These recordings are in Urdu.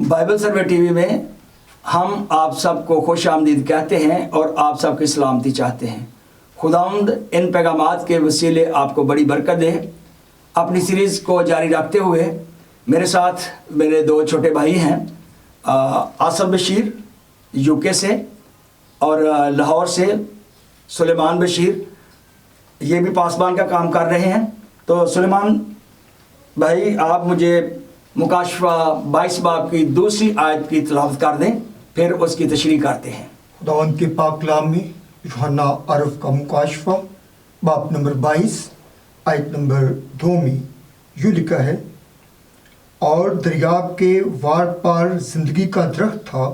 بائبل سروے ٹی وی میں ہم آپ سب کو خوش آمدید کہتے ہیں اور آپ سب کی سلامتی چاہتے ہیں۔ خداوند ان پیغامات کے وسیلے آپ کو بڑی برکت دے۔ اپنی سیریز کو جاری رکھتے ہوئے میرے ساتھ میرے دو چھوٹے بھائی ہیں، آصف بشیر یو کے سے اور لاہور سے سلیمان بشیر، یہ بھی پاسبان کا کام کر رہے ہیں۔ تو سلیمان بھائی آپ مجھے مکاشفہ 22 باب کی دوسری آیت کی تلاوت کر دیں، پھر اس کی تشریح کرتے ہیں۔ خداوند کے پاک کلام میں یوحنا عرف کا مکاشفہ باب نمبر 22 آیت نمبر 2 میں یوں لکھا ہے، اور دریاب کے وار پار زندگی کا درخت تھا،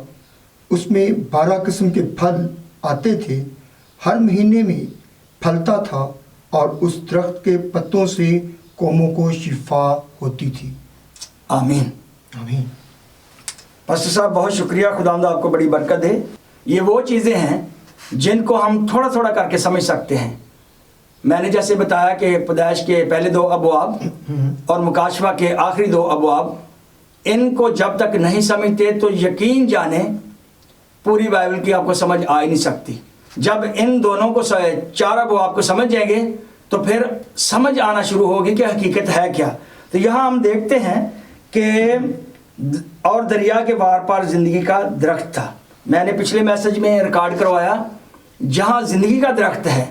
اس میں 12 قسم کے پھل آتے تھے، ہر مہینے میں پھلتا تھا، اور اس درخت کے پتوں سے قوموں کو شفا ہوتی تھی۔ آمین آمین۔ پاسٹر صاحب بہت شکریہ، خداوند آپ کو بڑی برکت دے۔ یہ وہ چیزیں ہیں جن کو ہم تھوڑا تھوڑا کر کے سمجھ سکتے ہیں۔ میں نے جیسے بتایا کہ پیدائش کے پہلے 2 ابواب اور مکاشفہ کے آخری 2 ابواب، ان کو جب تک نہیں سمجھتے تو یقین جانیں پوری بائبل کی آپ کو سمجھ آ ہی نہیں سکتی۔ جب ان دونوں کو 4 ابواب کو سمجھ جائیں گے تو پھر سمجھ آنا شروع ہوگی کہ حقیقت ہے کیا۔ تو یہاں ہم دیکھتے ہیں کہ اور دریا کے وار پار زندگی کا درخت تھا۔ میں نے پچھلے میسج میں ریکارڈ کروایا، جہاں زندگی کا درخت ہے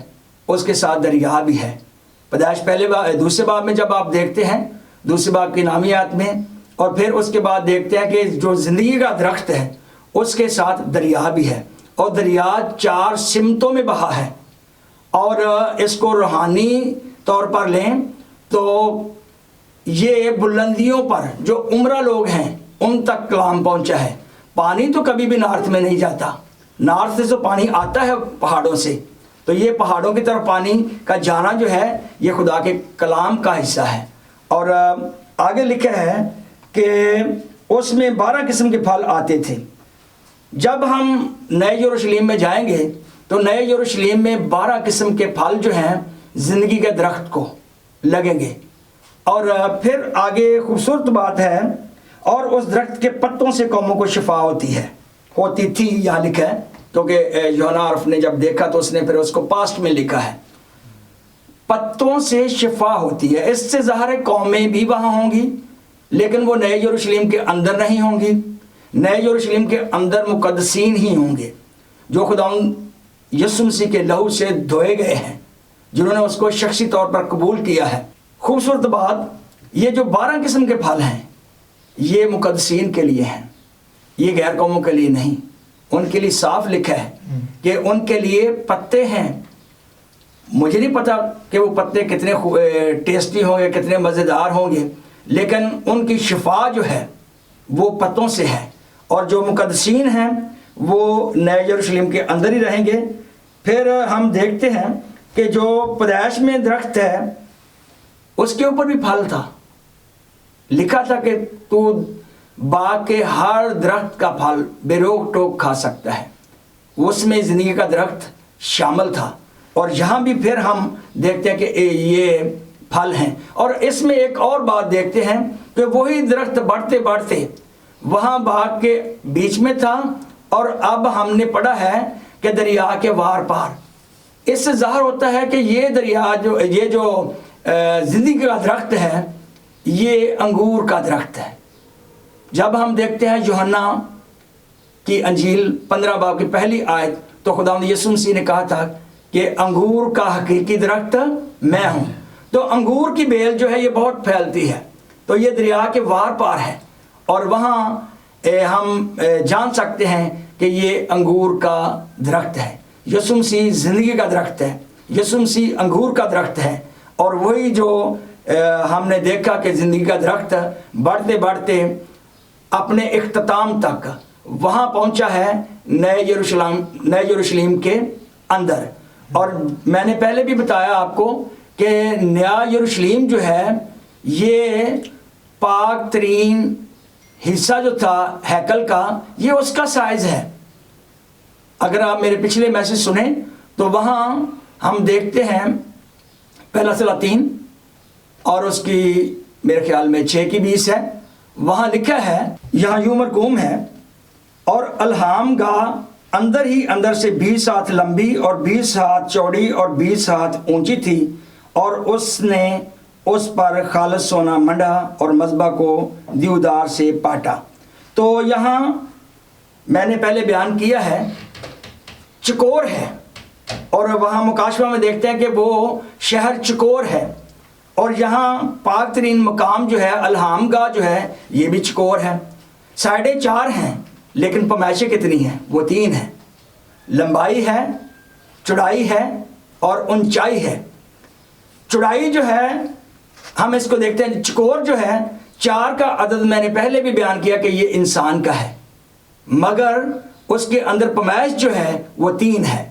اس کے ساتھ دریا بھی ہے۔ پیدائش دوسرے باب میں جب آپ دیکھتے ہیں، دوسرے باب کی نامی آیت میں، اور پھر اس کے بعد دیکھتے ہیں کہ جو زندگی کا درخت ہے اس کے ساتھ دریا بھی ہے، اور دریا 4 سمتوں میں بہا ہے۔ اور اس کو روحانی طور پر لیں تو یہ بلندیوں پر جو عمرہ لوگ ہیں ان تک کلام پہنچا ہے۔ پانی تو کبھی بھی نارتھ میں نہیں جاتا، نارتھ سے جو پانی آتا ہے پہاڑوں سے، تو یہ پہاڑوں کی طرف پانی کا جانا جو ہے یہ خدا کے کلام کا حصہ ہے۔ اور آگے لکھا ہے کہ اس میں 12 قسم کے پھل آتے تھے۔ جب ہم نئے یروشلم میں جائیں گے تو نئے یروشلم میں 12 قسم کے پھل جو ہیں زندگی کے درخت کو لگیں گے۔ اور پھر آگے خوبصورت بات ہے، اور اس درخت کے پتوں سے قوموں کو شفا ہوتی تھی یہاں لکھا ہے، کیونکہ یوحنا عرف نے جب دیکھا تو اس نے پھر اس کو پاسٹ میں لکھا ہے، پتوں سے شفا ہوتی ہے۔ اس سے ظاہر قومیں بھی وہاں ہوں گی، لیکن وہ نئے یروشلم کے اندر نہیں ہوں گی۔ نئے یروشلم کے اندر مقدسین ہی ہوں گے جو خداوند یسوع مسیح کے لہو سے دھوئے گئے ہیں، جنہوں نے اس کو شخصی طور پر قبول کیا ہے۔ خوبصورت بات، یہ جو 12 قسم کے پھل ہیں یہ مقدسین کے لیے ہیں، یہ غیر قوموں کے لیے نہیں۔ ان کے لیے صاف لکھا ہے کہ ان کے لیے پتے ہیں۔ مجھے نہیں پتا کہ وہ پتے کتنے ٹیسٹی ہوں گے، کتنے مزیدار ہوں گے، لیکن ان کی شفا جو ہے وہ پتوں سے ہے۔ اور جو مقدسین ہیں وہ نئے یروشلم کے اندر ہی رہیں گے۔ پھر ہم دیکھتے ہیں کہ جو پیدائش میں درخت ہے اس کے اوپر بھی پھل تھا، لکھا تھا کہ تو باغ کے ہر درخت کا پھل بے روک ٹوک کھا سکتا ہے۔ اس میں زندگی کا درخت شامل تھا۔ اور یہاں بھی پھر ہم دیکھتے ہیں کہ یہ پھل ہیں۔ اور اس میں ایک اور بات دیکھتے ہیں کہ وہی درخت بڑھتے بڑھتے وہاں باغ کے بیچ میں تھا، اور اب ہم نے پڑھا ہے کہ دریا کے وار پار۔ اس سے ظاہر ہوتا ہے کہ یہ دریا یہ جو زندگی کا درخت ہے یہ انگور کا درخت ہے۔ جب ہم دیکھتے ہیں یوحنا کی انجیل 15 باب کی پہلی آیت، تو خداوند یسوع مسیح نے کہا تھا کہ انگور کا حقیقی درخت میں ہوں۔ تو انگور کی بیل جو ہے یہ بہت پھیلتی ہے، تو یہ دریا کے وار پار ہے، اور وہاں ہم جان سکتے ہیں کہ یہ انگور کا درخت ہے۔ یسوع مسیح زندگی کا درخت ہے، یسوع مسیح انگور کا درخت ہے۔ اور وہی جو ہم نے دیکھا کہ زندگی کا درخت بڑھتے بڑھتے اپنے اختتام تک وہاں پہنچا ہے نئے یروشلم کے اندر۔ اور میں نے پہلے بھی بتایا آپ کو کہ نیا یروشلم جو ہے یہ پاک ترین حصہ جو تھا ہیکل کا، یہ اس کا سائز ہے۔ اگر آپ میرے پچھلے میسج سنیں تو وہاں ہم دیکھتے ہیں پہلا سلاطین اور اس کی میرے خیال میں 6 کی 20 ہے، وہاں لکھا ہے، یہاں یوں مرقوم ہے، اور الہام گاہ اندر ہی اندر سے 20 ہاتھ لمبی اور 20 ہاتھ چوڑی اور 20 ہاتھ اونچی تھی، اور اس نے اس پر خالص سونا منڈا اور مذبح کو دیودار سے پاٹا۔ تو یہاں میں نے پہلے بیان کیا ہے چکور ہے، اور وہاں مکاشفہ میں دیکھتے ہیں کہ وہ شہر چکور ہے، اور یہاں پاک ترین مقام جو ہے الہام گاہ جو ہے یہ بھی چکور ہے۔ سائڈیں 4 ہیں لیکن پیمائشیں کتنی ہیں؟ وہ 3 ہیں۔ لمبائی ہے، چوڑائی ہے اور اونچائی ہے۔ چوڑائی جو ہے ہم اس کو دیکھتے ہیں، چکور جو ہے 4 کا عدد میں نے پہلے بھی بیان کیا کہ یہ انسان کا ہے، مگر اس کے اندر پیمائش جو ہے وہ 3 ہے۔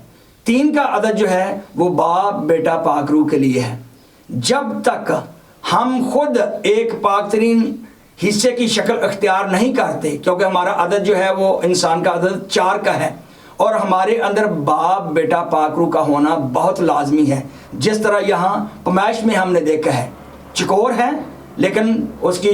3 کا عدد جو ہے وہ باپ بیٹا پاک روح کے لیے ہے۔ جب تک ہم خود ایک پاک ترین حصے کی شکل اختیار نہیں کرتے، کیونکہ ہمارا عدد جو ہے وہ انسان کا عدد 4 کا ہے، اور ہمارے اندر باپ بیٹا پاک روح کا ہونا بہت لازمی ہے۔ جس طرح یہاں پیمائش میں ہم نے دیکھا ہے چکور ہے، لیکن اس کی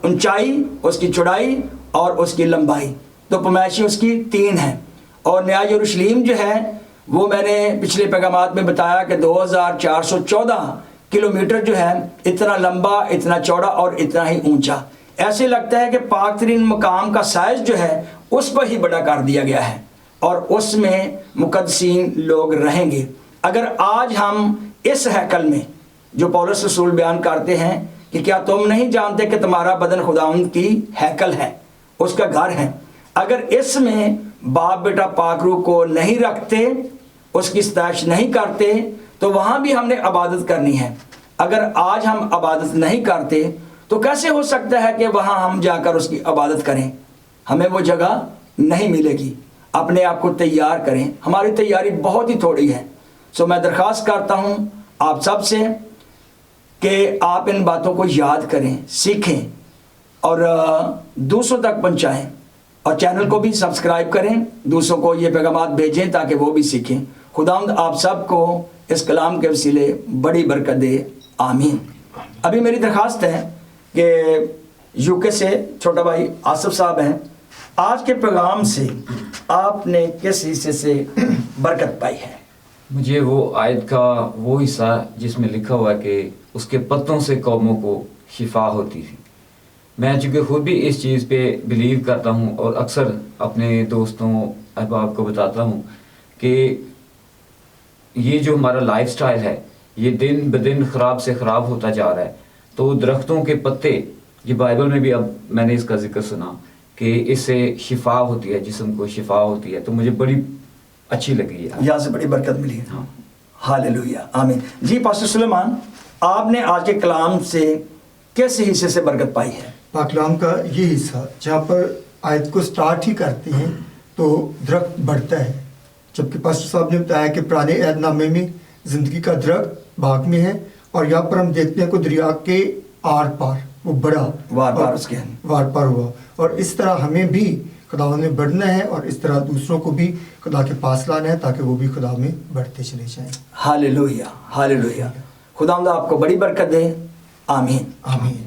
اونچائی، اس کی چوڑائی اور اس کی لمبائی، تو پیمائشیں اس کی 3 ہیں۔ اور نیا یروشلم جو ہے وہ میں نے پچھلے پیغامات میں بتایا کہ 2414 کلومیٹر جو ہے، اتنا لمبا، اتنا چوڑا اور اتنا ہی اونچا۔ ایسے لگتا ہے کہ پاک ترین مقام کا سائز جو ہے اس پر ہی بڑا کر دیا گیا ہے، اور اس میں مقدسین لوگ رہیں گے۔ اگر آج ہم اس ہیکل میں جو پولس رسول بیان کرتے ہیں کہ کیا تم نہیں جانتے کہ تمہارا بدن خداوند کی ہیکل ہے، اس کا گھر ہے، اگر اس میں باپ بیٹا پاک روح کو نہیں رکھتے، اس کی ستائش نہیں کرتے، تو وہاں بھی ہم نے عبادت کرنی ہے۔ اگر آج ہم عبادت نہیں کرتے تو کیسے ہو سکتا ہے کہ وہاں ہم جا کر اس کی عبادت کریں؟ ہمیں وہ جگہ نہیں ملے گی۔ اپنے آپ کو تیار کریں، ہماری تیاری بہت ہی تھوڑی ہے۔ سو میں درخواست کرتا ہوں آپ سب سے کہ آپ ان باتوں کو یاد کریں، سیکھیں اور دوسروں تک پہنچائیں، اور چینل کو بھی سبسکرائب کریں، دوسروں کو یہ پیغامات بھیجیں تاکہ وہ بھی سیکھیں۔ خداوند آپ سب کو اس کلام کے وسیلے بڑی برکت دے، آمین۔ ابھی میری درخواست ہے کہ یو کے سے چھوٹا بھائی آصف صاحب ہیں، آج کے پیغام سے آپ نے کس حصے سے برکت پائی ہے؟ مجھے وہ آیت کا وہ حصہ جس میں لکھا ہوا ہے کہ اس کے پتوں سے قوموں کو شفا ہوتی تھی۔ میں چونکہ خود بھی اس چیز پہ بلیو کرتا ہوں، اور اکثر اپنے دوستوں احباب کو بتاتا ہوں کہ یہ جو ہمارا لائف سٹائل ہے یہ دن بدن خراب سے خراب ہوتا جا رہا ہے۔ تو درختوں کے پتے، یہ بائبل میں بھی اب میں نے اس کا ذکر سنا کہ اس سے شفا ہوتی ہے، جسم کو شفا ہوتی ہے، تو مجھے بڑی اچھی لگی ہے، یہاں سے بڑی برکت ملی ہے۔ ہاں، ہاللیلویہ، آمین۔ جی پاسٹر سلیمان، آپ نے آج کے کلام سے کس حصے سے برکت پائی ہے؟ پاک کلام کا یہ حصہ جہاں پر آیت کو سٹارٹ ہی کرتے ہیں تو درخت بڑھتا ہے، جبکہ پاسٹر صاحب نے بتایا کہ پرانے عہد نامے میں زندگی کا درخت باغ میں ہے، اور یہاں پر ہم دیکھتے ہیں کہ دریا کے آر پار وہ بڑا وار پار اس کے وار پار ہوا، اور اس طرح ہمیں بھی خدا میں بڑھنا ہے، اور اس طرح دوسروں کو بھی خدا کے پاس لانا ہے تاکہ وہ بھی خدا میں بڑھتے چلے جائیں۔ ہاللیلویہ، ہاللیلویہ۔ خداوند آپ کو بڑی برکت دے، آمین، آمین۔